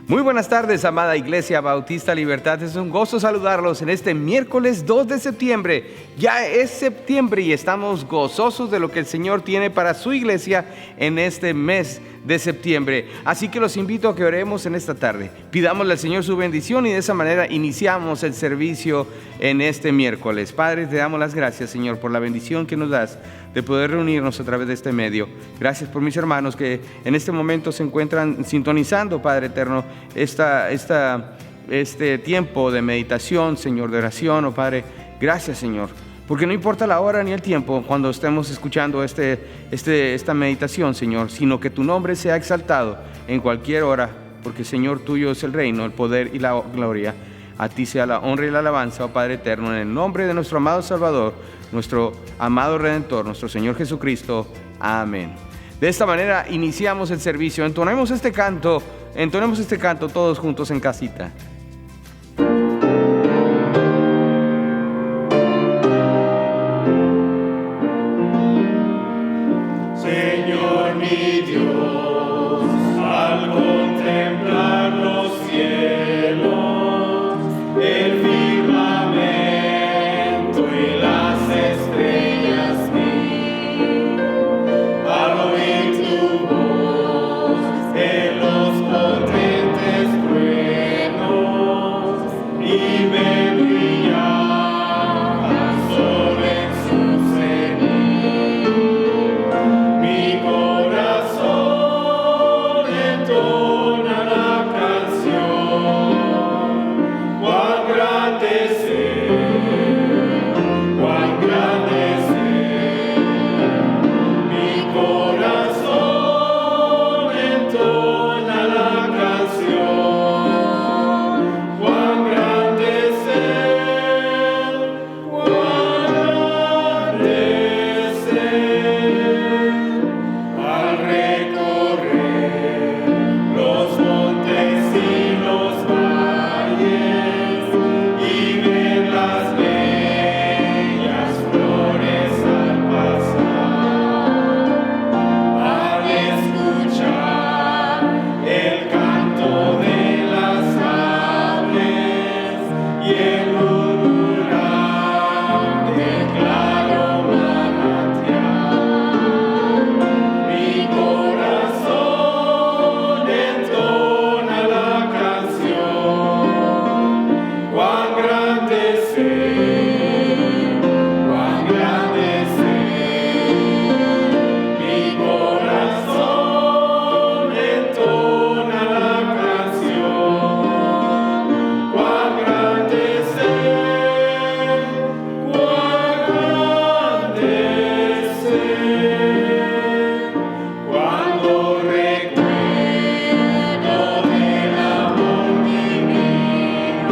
Muy buenas tardes, amada Iglesia Bautista Libertad. Es un gozo saludarlos en este miércoles 2 de septiembre. Ya es septiembre y estamos gozosos de lo que el Señor tiene para su iglesia en este mes de septiembre. Así que los invito a que oremos en esta tarde. Pidámosle al Señor su bendición y de esa manera iniciamos el servicio en este miércoles. Padre, te damos las gracias, Señor, por la bendición que nos das de poder reunirnos a través de este medio. Gracias por mis hermanos que en este momento se encuentran sintonizando, Padre eterno, este tiempo de meditación, Señor, de oración, oh Padre. Gracias, Señor, porque no importa la hora ni el tiempo cuando estemos escuchando esta meditación, Señor, sino que tu nombre sea exaltado en cualquier hora, porque, Señor, tuyo es el reino, el poder y la gloria. A ti sea la honra y la alabanza, oh Padre eterno, en el nombre de nuestro amado Salvador, nuestro amado Redentor, nuestro Señor Jesucristo. Amén. De esta manera iniciamos el servicio. Entonemos este canto todos juntos en casita. Señor mi Dios, al contemplar los cielos, el firmamento y las estrellas vi, al oír tu voz en los potentes truenos y ver brillar al sol en su cenit, mi corazón entona la canción. Cuán grande es mi corazón entona la canción. Cuán grande es al recorrer los montes y los valles y ver las bellas flores al pasar, al escuchar el canto de las aves y el murmurar del claro manantial, mi corazón entona la canción. Cuán grande es mi corazón entona la canción. Cuán grande es cuando recuerdo del amor divino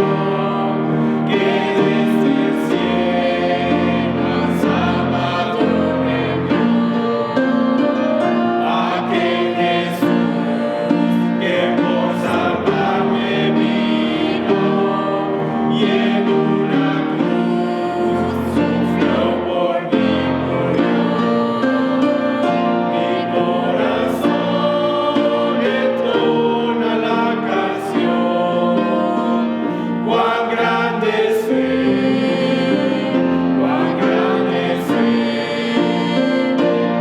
que desde el cielo al sábado envió, aquel Jesús que por salvarme vino y en una cruz sufrió por mí, murió. Mi corazón entona la canción. Cuán grande es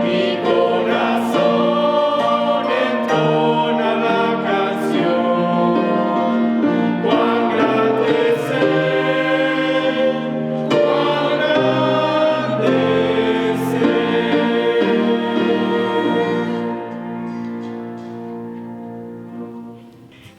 mi corazón entona la canción. Cuán grande es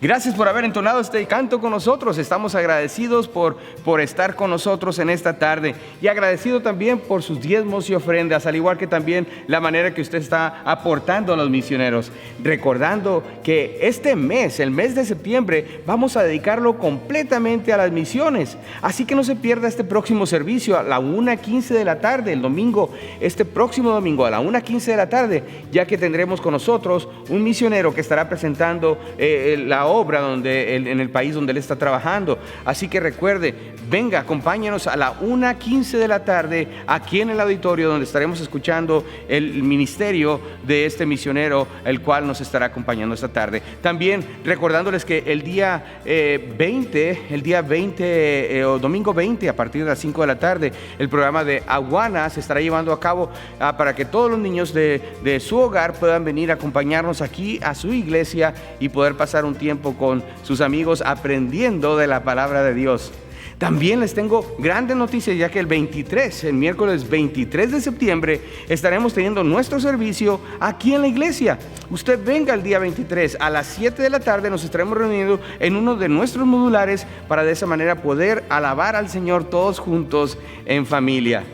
Gracias por haber entonado este canto con nosotros. Estamos agradecidos por estar con nosotros en esta tarde y agradecido también por sus diezmos y ofrendas, al igual que también la manera que usted está aportando a los misioneros. Recordando que este mes, el mes de septiembre, vamos a dedicarlo completamente a las misiones. Así que no se pierda este próximo servicio a la 1:15 de la tarde, el domingo, este próximo domingo a la 1:15 de la tarde, ya que tendremos con nosotros un misionero que estará presentando la obra en el país donde él está trabajando. Así que recuerde, venga, acompáñanos a la 1:15 de la tarde aquí en el auditorio, donde estaremos escuchando el ministerio de este misionero, el cual nos estará acompañando esta tarde. También recordándoles que el día 20 o domingo 20, a partir de las 5 de la tarde, el programa de Aguana se estará llevando a cabo para que todos los niños de su hogar puedan venir a acompañarnos aquí a su iglesia y poder pasar un tiempo con sus amigos aprendiendo de la palabra de Dios. También les tengo grandes noticias, ya que el miércoles 23 de septiembre, estaremos teniendo nuestro servicio aquí en la iglesia. Usted venga el día 23 a las 7 de la tarde, nos estaremos reuniendo en uno de nuestros modulares para de esa manera poder alabar al Señor todos juntos en familia.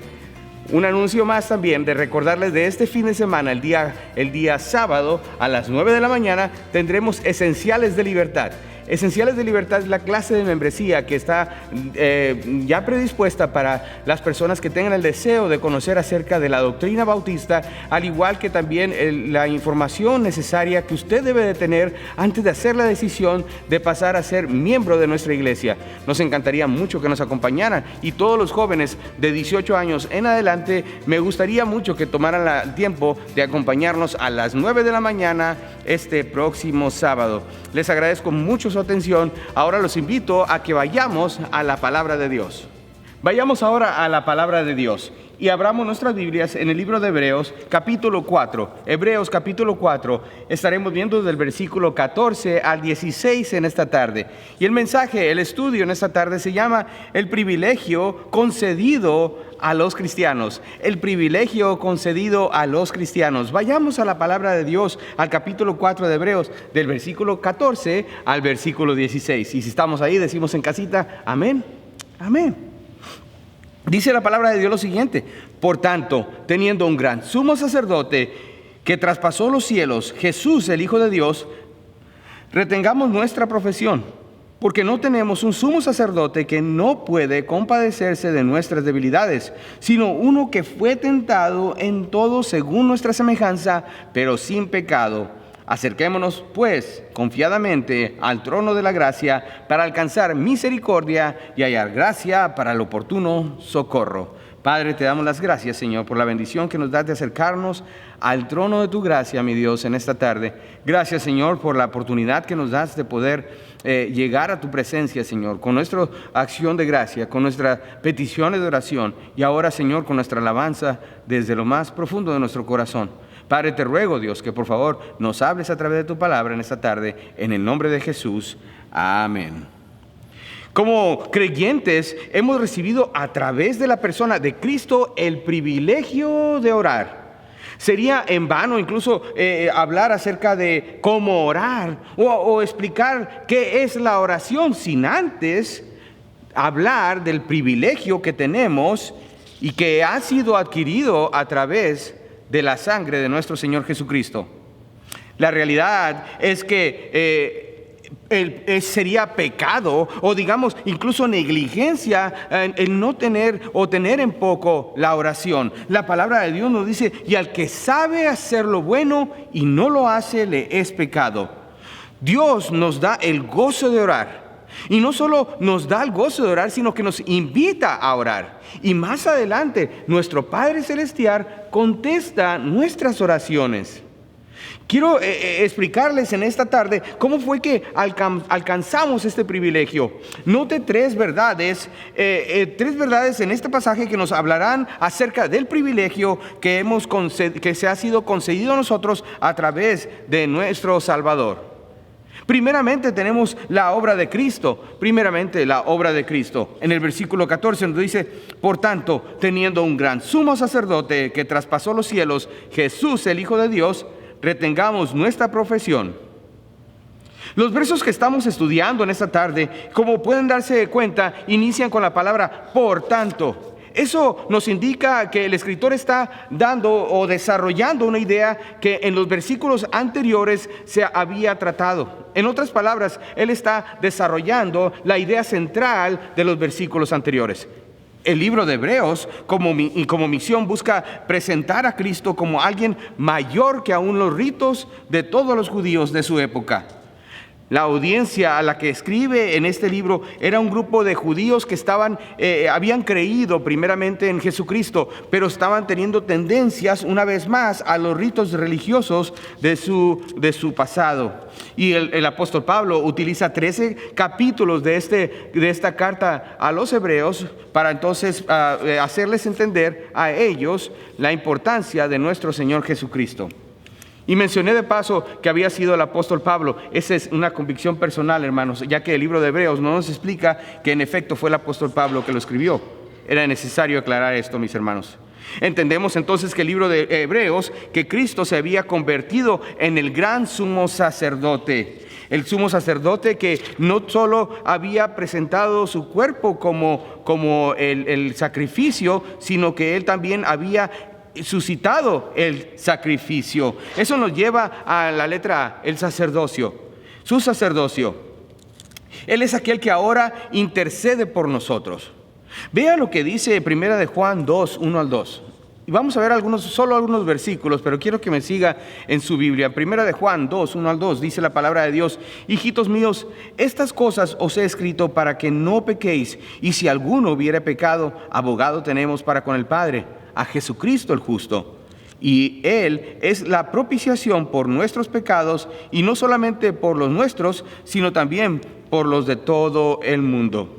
Un anuncio más también de recordarles de este fin de semana, el día sábado a las 9 de la mañana, tendremos Esenciales de Libertad. Esenciales de Libertad es la clase de membresía que está ya predispuesta para las personas que tengan el deseo de conocer acerca de la doctrina bautista, al igual que también la información necesaria que usted debe de tener antes de hacer la decisión de pasar a ser miembro de nuestra iglesia. Nos encantaría mucho que nos acompañaran, y todos los jóvenes de 18 años en adelante, me gustaría mucho que tomaran el tiempo de acompañarnos a las 9 de la mañana este próximo sábado. Les agradezco mucho su atención. Ahora los invito a que vayamos a la palabra de Dios. Vayamos ahora a la palabra de Dios y abramos nuestras Biblias en el libro de Hebreos, capítulo 4. Hebreos, capítulo 4. Estaremos viendo del versículo 14 al 16 en esta tarde. Y el mensaje, el estudio en esta tarde se llama El privilegio concedido a los cristianos. El privilegio concedido a los cristianos. Vayamos a la palabra de Dios, al capítulo 4 de Hebreos, del versículo 14 al versículo 16. Y si estamos ahí, decimos en casita, amén, amén. Dice la palabra de Dios lo siguiente: por tanto, teniendo un gran sumo sacerdote que traspasó los cielos, Jesús, el Hijo de Dios, retengamos nuestra profesión, porque no tenemos un sumo sacerdote que no puede compadecerse de nuestras debilidades, sino uno que fue tentado en todo según nuestra semejanza, pero sin pecado. Acerquémonos, pues, confiadamente al trono de la gracia para alcanzar misericordia y hallar gracia para el oportuno socorro. Padre, te damos las gracias, Señor, por la bendición que nos das de acercarnos al trono de tu gracia, mi Dios, en esta tarde. Gracias, Señor, por la oportunidad que nos das de poder llegar a tu presencia, Señor, con nuestra acción de gracia, con nuestras peticiones de oración y ahora, Señor, con nuestra alabanza desde lo más profundo de nuestro corazón. Padre, te ruego, Dios, que por favor nos hables a través de tu palabra en esta tarde, en el nombre de Jesús. Amén. Como creyentes hemos recibido a través de la persona de Cristo el privilegio de orar. Sería en vano incluso hablar acerca de cómo orar o explicar qué es la oración sin antes hablar del privilegio que tenemos y que ha sido adquirido a través de la sangre de nuestro Señor Jesucristo. La realidad es que sería pecado o digamos incluso negligencia el no tener o tener en poco la oración. La palabra de Dios nos dice: y al que sabe hacer lo bueno y no lo hace, le es pecado. Dios nos da el gozo de orar. Y no solo nos da el gozo de orar, sino que nos invita a orar. Y más adelante, nuestro Padre Celestial contesta nuestras oraciones. Quiero explicarles en esta tarde cómo fue que alcanzamos este privilegio. Note tres verdades en este pasaje que nos hablarán acerca del privilegio que se ha sido concedido a nosotros a través de nuestro Salvador. Primeramente tenemos la obra de Cristo. En el versículo 14 nos dice: por tanto, teniendo un gran sumo sacerdote que traspasó los cielos, Jesús, el Hijo de Dios, retengamos nuestra profesión. Los versos que estamos estudiando en esta tarde, como pueden darse cuenta, inician con la palabra por tanto. Eso nos indica que el escritor está dando o desarrollando una idea que en los versículos anteriores se había tratado. En otras palabras, él está desarrollando la idea central de los versículos anteriores. El libro de Hebreos, como misión, busca presentar a Cristo como alguien mayor que aún los ritos de todos los judíos de su época. La audiencia a la que escribe en este libro era un grupo de judíos que habían creído primeramente en Jesucristo, pero estaban teniendo tendencias una vez más a los ritos religiosos de su pasado. Y el apóstol Pablo utiliza 13 capítulos de esta carta a los hebreos para entonces hacerles entender a ellos la importancia de nuestro Señor Jesucristo. Y mencioné de paso que había sido el apóstol Pablo. Esa es una convicción personal, hermanos, ya que el libro de Hebreos no nos explica que en efecto fue el apóstol Pablo que lo escribió. Era necesario aclarar esto, mis hermanos. Entendemos entonces que el libro de Hebreos, que Cristo se había convertido en el gran sumo sacerdote. El sumo sacerdote que no solo había presentado su cuerpo como el sacrificio, sino que él también había suscitado el sacrificio. Eso nos lleva a la letra A, el sacerdocio. Su sacerdocio. Él es aquel que ahora intercede por nosotros. Vea lo que dice Primera de Juan 2, 1 al 2. Y vamos a ver solo algunos versículos, pero quiero que me siga en su Biblia. Primera de Juan 2, 1 al 2, dice la palabra de Dios: hijitos míos, estas cosas os he escrito para que no pequéis, y si alguno hubiere pecado, abogado tenemos para con el Padre, a Jesucristo el justo. Y Él es la propiciación por nuestros pecados, y no solamente por los nuestros, sino también por los de todo el mundo.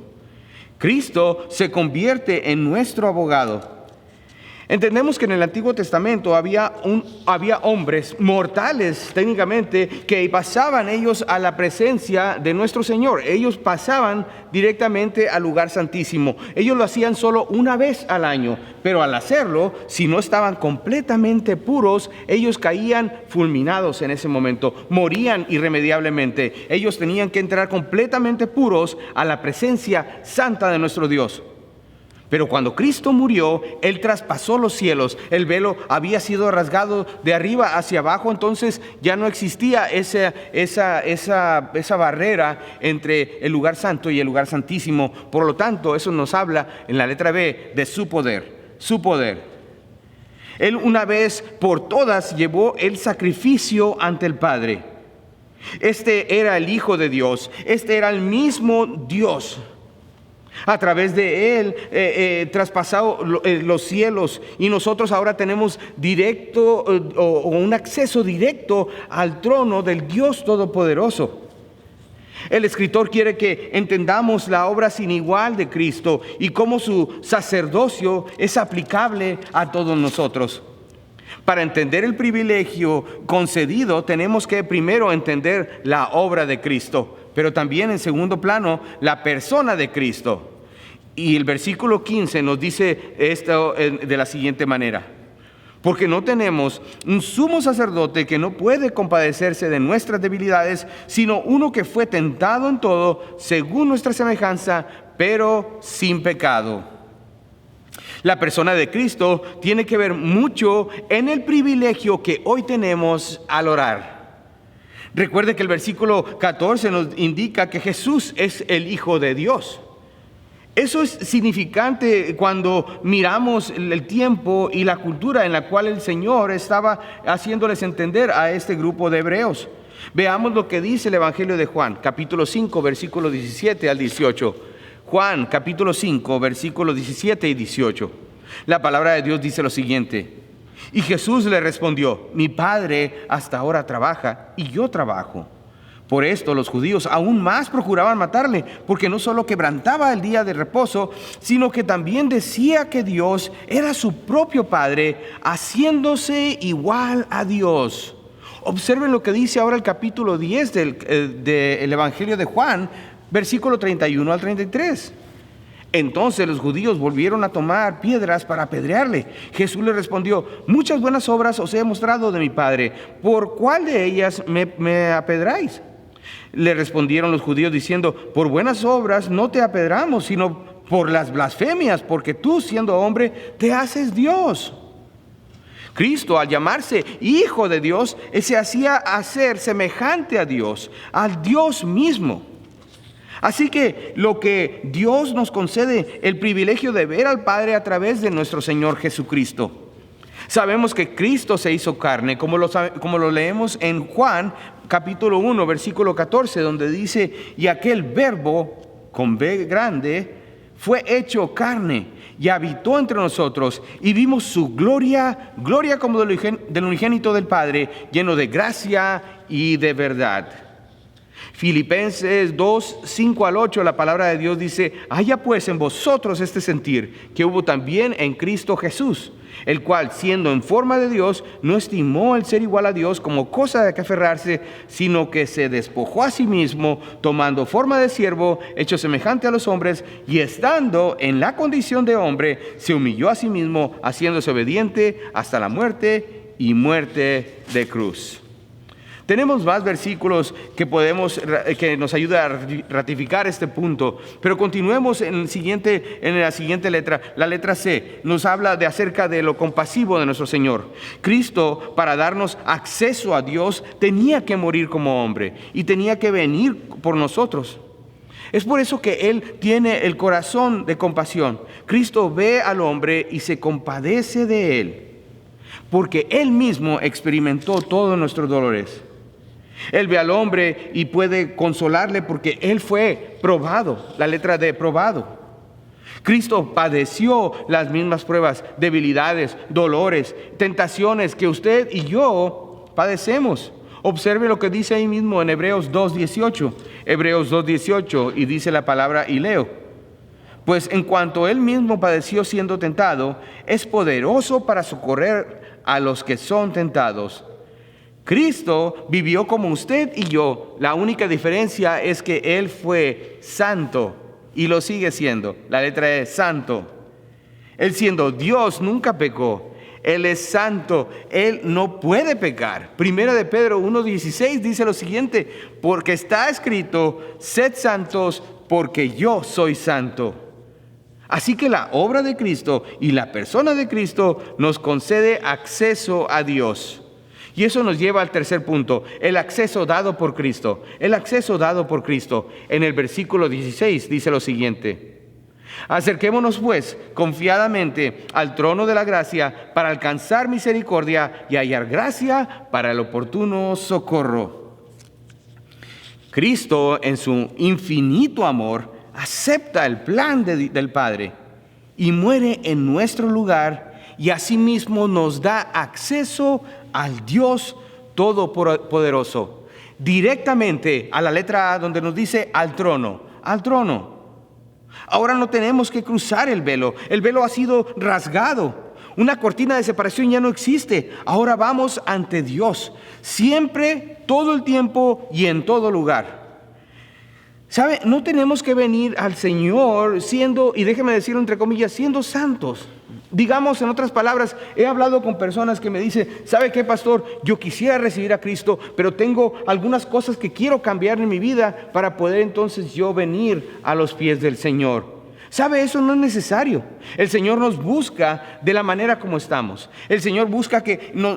Cristo se convierte en nuestro abogado. Entendemos que en el Antiguo Testamento había hombres mortales técnicamente que pasaban ellos a la presencia de nuestro Señor. Ellos pasaban directamente al lugar santísimo. Ellos lo hacían solo una vez al año, pero al hacerlo, si no estaban completamente puros, ellos caían fulminados en ese momento, morían irremediablemente. Ellos tenían que entrar completamente puros a la presencia santa de nuestro Dios. Pero cuando Cristo murió, Él traspasó los cielos. El velo había sido rasgado de arriba hacia abajo, entonces ya no existía esa barrera entre el lugar santo y el lugar santísimo. Por lo tanto, eso nos habla en la letra B de su poder, su poder. Él una vez por todas llevó el sacrificio ante el Padre. Este era el Hijo de Dios, este era el mismo Dios. A través de Él traspasado los cielos, y nosotros ahora tenemos directo o un acceso directo al trono del Dios Todopoderoso. El escritor quiere que entendamos la obra sin igual de Cristo y cómo su sacerdocio es aplicable a todos nosotros. Para entender el privilegio concedido, tenemos que primero entender la obra de Cristo, pero también en segundo plano la persona de Cristo. Y el versículo 15 nos dice esto de la siguiente manera: porque no tenemos un sumo sacerdote que no puede compadecerse de nuestras debilidades, sino uno que fue tentado en todo según nuestra semejanza, pero sin pecado. La persona de Cristo tiene que ver mucho en el privilegio que hoy tenemos al orar. Recuerde que el versículo 14 nos indica que Jesús es el Hijo de Dios. Eso es significante cuando miramos el tiempo y la cultura en la cual el Señor estaba haciéndoles entender a este grupo de hebreos. Veamos lo que dice el Evangelio de Juan, capítulo 5, versículo 17 al 18. Juan, capítulo 5, versículos 17 y 18. La palabra de Dios dice lo siguiente: y Jesús le respondió: mi Padre hasta ahora trabaja y yo trabajo. Por esto los judíos aún más procuraban matarle, porque no solo quebrantaba el día de reposo, sino que también decía que Dios era su propio Padre, haciéndose igual a Dios. Observen lo que dice ahora el capítulo 10 del Evangelio de Juan, versículo 31 al 33. Entonces los judíos volvieron a tomar piedras para apedrearle. Jesús le respondió: muchas buenas obras os he mostrado de mi Padre, ¿por cuál de ellas me apedráis? Le respondieron los judíos diciendo: por buenas obras no te apedramos, sino por las blasfemias, porque tú, siendo hombre, te haces Dios. Cristo, al llamarse Hijo de Dios, se hacía hacer semejante a Dios, al Dios mismo. Así que lo que Dios nos concede, el privilegio de ver al Padre a través de nuestro Señor Jesucristo. Sabemos que Cristo se hizo carne, como lo leemos en Juan capítulo 1, versículo 14, donde dice: y aquel verbo, con B grande, fue hecho carne y habitó entre nosotros, y vimos su gloria, gloria como del unigénito del Padre, lleno de gracia y de verdad. Filipenses 2, 5 al 8, la palabra de Dios dice: haya pues en vosotros este sentir que hubo también en Cristo Jesús, el cual, siendo en forma de Dios, no estimó el ser igual a Dios como cosa de que aferrarse, sino que se despojó a sí mismo, tomando forma de siervo, hecho semejante a los hombres, y estando en la condición de hombre, se humilló a sí mismo, haciéndose obediente hasta la muerte y muerte de cruz. Tenemos más versículos que nos ayudan a ratificar este punto, pero continuemos en la siguiente letra. La letra C nos habla acerca de lo compasivo de nuestro Señor. Cristo, para darnos acceso a Dios, tenía que morir como hombre y tenía que venir por nosotros. Es por eso que Él tiene el corazón de compasión. Cristo ve al hombre y se compadece de él, porque Él mismo experimentó todos nuestros dolores. Él ve al hombre y puede consolarle porque Él fue probado, la letra D, probado. Cristo padeció las mismas pruebas, debilidades, dolores, tentaciones que usted y yo padecemos. Observe lo que dice ahí mismo en Hebreos 2:18. Hebreos 2:18, y dice la palabra, y leo: pues en cuanto Él mismo padeció siendo tentado, es poderoso para socorrer a los que son tentados. Cristo vivió como usted y yo. La única diferencia es que Él fue santo y lo sigue siendo. La letra E, santo. Él, siendo Dios, nunca pecó. Él es santo. Él no puede pecar. Primera de Pedro 1:16 dice lo siguiente: porque está escrito: sed santos porque yo soy santo. Así que la obra de Cristo y la persona de Cristo nos concede acceso a Dios. Y eso nos lleva al tercer punto: el acceso dado por Cristo. El acceso dado por Cristo. En el versículo 16 dice lo siguiente: acerquémonos pues confiadamente al trono de la gracia para alcanzar misericordia y hallar gracia para el oportuno socorro. Cristo, en su infinito amor, acepta el plan del Padre y muere en nuestro lugar, y asimismo nos da acceso al Dios Todopoderoso, directamente a la letra A, donde nos dice al trono, al trono. Ahora no tenemos que cruzar el velo ha sido rasgado, una cortina de separación ya no existe. Ahora vamos ante Dios, siempre, todo el tiempo y en todo lugar. ¿Sabe? No tenemos que venir al Señor siendo, y déjeme decirlo entre comillas, siendo santos. Digamos, en otras palabras, he hablado con personas que me dicen: ¿sabe qué, pastor? Yo quisiera recibir a Cristo, pero tengo algunas cosas que quiero cambiar en mi vida para poder entonces yo venir a los pies del Señor. ¿Sabe? Eso no es necesario. El Señor nos busca de la manera como estamos. El Señor busca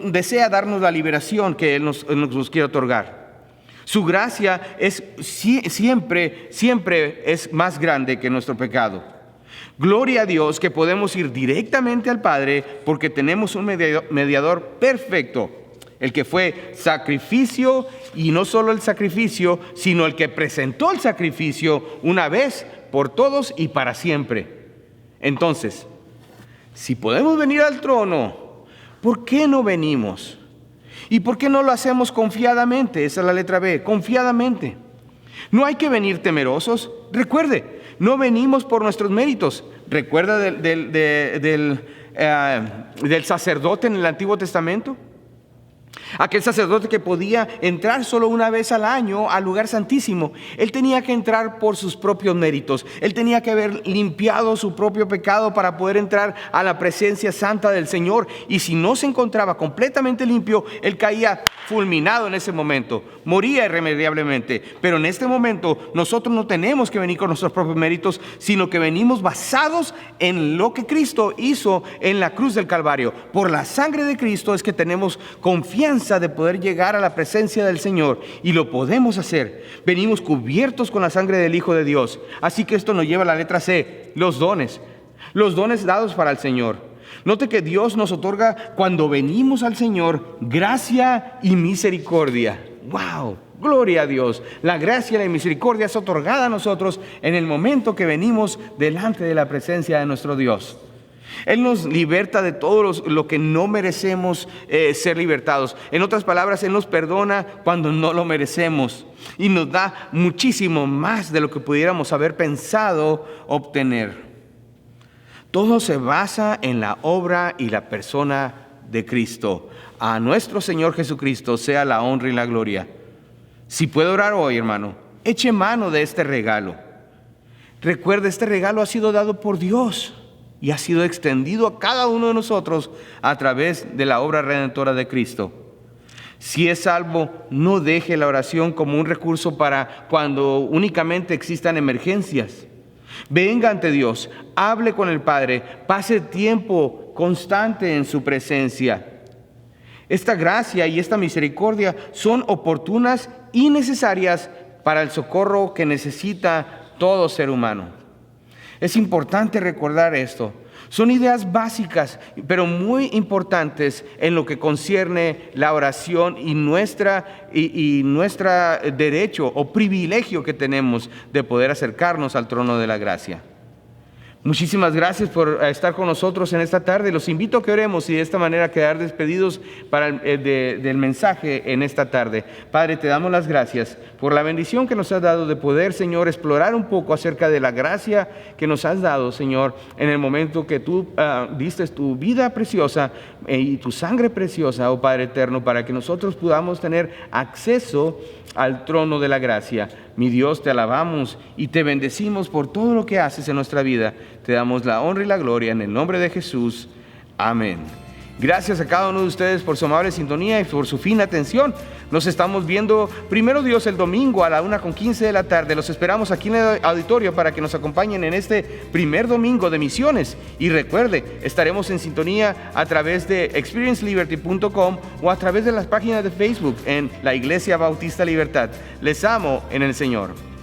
desea darnos la liberación que Él nos quiere otorgar. Su gracia es siempre es más grande que nuestro pecado. Gloria a Dios que podemos ir directamente al Padre porque tenemos un mediador perfecto, el que fue sacrificio, y no solo el sacrificio, sino el que presentó el sacrificio una vez por todos y para siempre. Entonces, si podemos venir al trono, ¿por qué no venimos? ¿Y por qué no lo hacemos confiadamente? Esa es la letra B, confiadamente. No hay que venir temerosos. Recuerde, no venimos por nuestros méritos. ¿Recuerda del sacerdote en el Antiguo Testamento? Aquel sacerdote que podía entrar solo una vez al año al lugar santísimo. Él tenía que entrar por sus propios méritos. Él tenía que haber limpiado su propio pecado para poder entrar a la presencia santa del Señor. Y si no se encontraba completamente limpio, él caía fulminado en ese momento. Moría irremediablemente. Pero en este momento nosotros no tenemos que venir con nuestros propios méritos, sino que venimos basados en lo que Cristo hizo en la cruz del Calvario. Por la sangre de Cristo es que tenemos confianza de poder llegar a la presencia del Señor, y lo podemos hacer. Venimos cubiertos con la sangre del Hijo de Dios. Así que esto nos lleva a la letra C, los dones dados para el Señor. Note que Dios nos otorga, cuando venimos al Señor, gracia y misericordia. ¡Wow! Gloria a Dios. La gracia y la misericordia es otorgada a nosotros en el momento que venimos delante de la presencia de nuestro Dios. Él nos liberta de todo lo que no merecemos ser libertados. En otras palabras, Él nos perdona cuando no lo merecemos y nos da muchísimo más de lo que pudiéramos haber pensado obtener. Todo se basa en la obra y la persona de Cristo. A nuestro Señor Jesucristo sea la honra y la gloria. Si puede orar hoy, hermano, eche mano de este regalo. Recuerde, este regalo ha sido dado por Dios y ha sido extendido a cada uno de nosotros a través de la obra redentora de Cristo. Si es salvo, no deje la oración como un recurso para cuando únicamente existan emergencias. Venga ante Dios, hable con el Padre, pase tiempo constante en su presencia. Esta gracia y esta misericordia son oportunas y necesarias para el socorro que necesita todo ser humano. Es importante recordar esto. Son ideas básicas, pero muy importantes en lo que concierne la oración y nuestro derecho o privilegio que tenemos de poder acercarnos al trono de la gracia. Muchísimas gracias por estar con nosotros en esta tarde. Los invito a que oremos y de esta manera quedar despedidos del mensaje en esta tarde. Padre, te damos las gracias por la bendición que nos has dado de poder, Señor, explorar un poco acerca de la gracia que nos has dado, Señor, en el momento que tú diste tu vida preciosa y tu sangre preciosa, oh Padre eterno, para que nosotros podamos tener acceso al trono de la gracia. Mi Dios, te alabamos y te bendecimos por todo lo que haces en nuestra vida. Te damos la honra y la gloria en el nombre de Jesús. Amén. Gracias a cada uno de ustedes por su amable sintonía y por su fina atención. Nos estamos viendo, primero Dios, el domingo a la 1:15 de la tarde. Los esperamos aquí en el auditorio para que nos acompañen en este primer domingo de misiones. Y recuerde, estaremos en sintonía a través de experienceliberty.com o a través de las páginas de Facebook en la Iglesia Bautista Libertad. Les amo en el Señor.